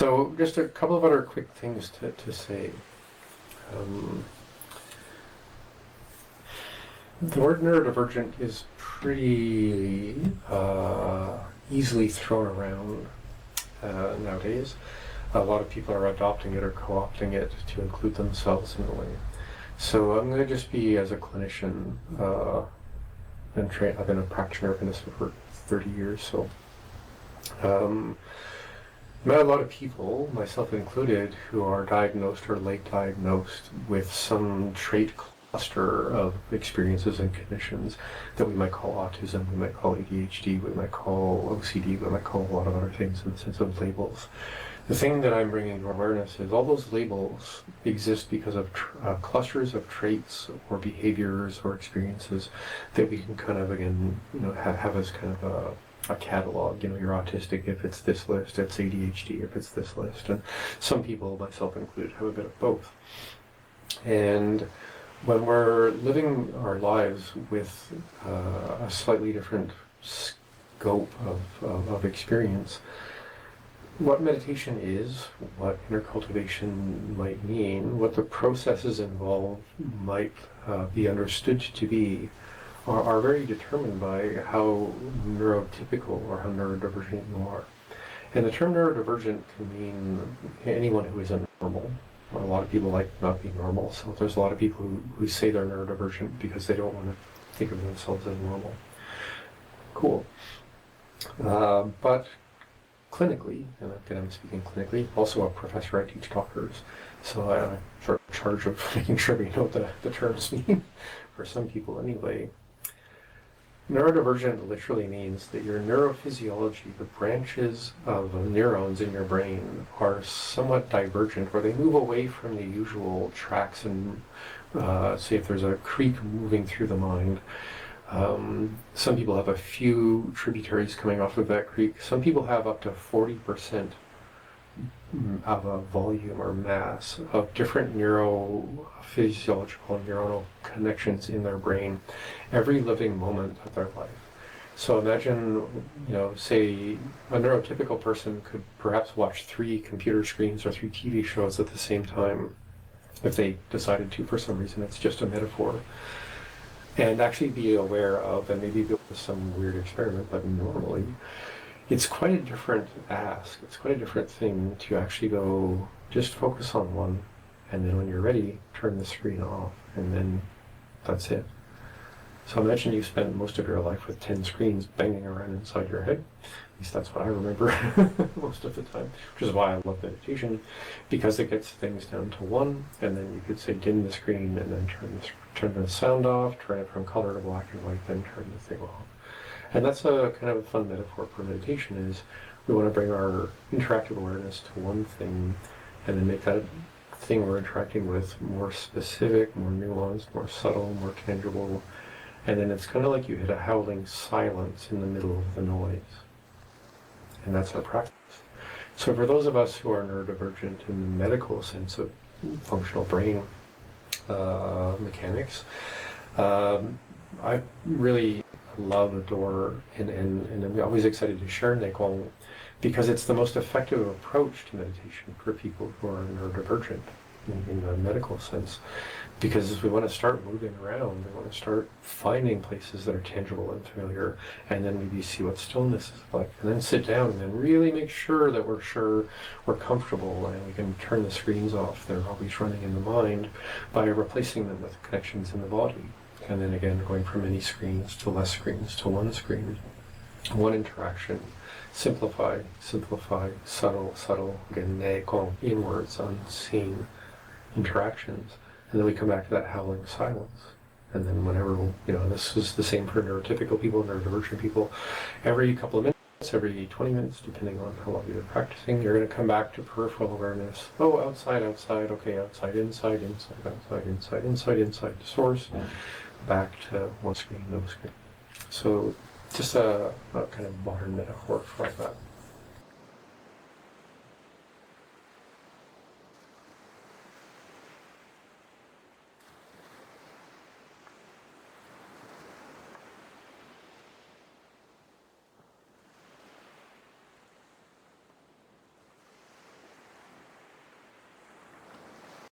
So just a couple of other quick things to say. The word neurodivergent is pretty easily thrown around nowadays. A lot of people are adopting it or co-opting it to include themselves in a way. So I'm going to just be, as a clinician, I've been a practitioner of this for 30 years, so met a lot of people, myself included, who are diagnosed or late diagnosed with some trait cluster of experiences and conditions that we might call autism, we might call ADHD, we might call OCD, we might call a lot of other things in the sense of labels. The thing that I'm bringing to awareness is all those labels exist because of clusters of traits or behaviors or experiences that we can kind of, again, have as kind of a catalog. You're autistic if it's this list, it's ADHD if it's this list, and some people, myself included, have a bit of both. And when we're living our lives with a slightly different scope of experience, what meditation is, what inner cultivation might mean, what the processes involved might be understood to be, are very determined by how neurotypical or how neurodivergent you are. And the term neurodivergent can mean anyone who isn't normal. A lot of people like not being normal, so there's a lot of people who say they're neurodivergent because they don't want to think of themselves as normal. Cool. But clinically, and again I'm speaking clinically, also a professor, I teach doctors, so I'm sort of in charge of making sure we know what the terms mean, for some people anyway. Neurodivergent literally means that your neurophysiology, the branches of neurons in your brain, are somewhat divergent, or they move away from the usual tracks. And say if there's a creek moving through the mind, some people have a few tributaries coming off of that creek. Some people have up to 40% of a volume or mass of different neurophysiological and neuronal connections in their brain every living moment of their life. So imagine, say a neurotypical person could perhaps watch 3 computer screens or 3 TV shows at the same time if they decided to for some reason. It's just a metaphor. And actually be aware of, and maybe build some weird experiment, but normally it's quite a different ask. It's quite a different thing to actually go, just focus on one, and then when you're ready, turn the screen off, and then that's it. So imagine you spend most of your life with 10 screens banging around inside your head. At least that's what I remember most of the time, which is why I love meditation, because it gets things down to one, and then you could say dim the screen, and then turn the sound off, turn it from color to black and white, then turn the thing off. And that's a kind of a fun metaphor for meditation, is we want to bring our interactive awareness to one thing and then make that thing we're interacting with more specific, more nuanced, more subtle, more tangible. And then it's kind of like you hit a howling silence in the middle of the noise. And that's our practice. So for those of us who are neurodivergent in the medical sense of functional brain mechanics, I really love, adore, and I'm always excited to share Nei Gong, because it's the most effective approach to meditation for people who are neurodivergent in the medical sense. Because we want to start moving around, we want to start finding places that are tangible and familiar, and then maybe see what stillness is like, and then sit down and then really make sure that we're comfortable, and we can turn the screens off. They're always running in the mind, by replacing them with connections in the body. And then again, going from many screens to less screens to one screen, one interaction, simplify, subtle, again, Nei Gong, inwards, unseen interactions. And then we come back to that howling silence. And then whenever, this is the same for neurotypical people, neurodivergent people, every couple of minutes, every 20 minutes, depending on how long you've been practicing, you're going to come back to peripheral awareness. Oh, outside, okay, outside, inside, inside, to source, back to one screen, no screen. So just a kind of modern metaphor for that.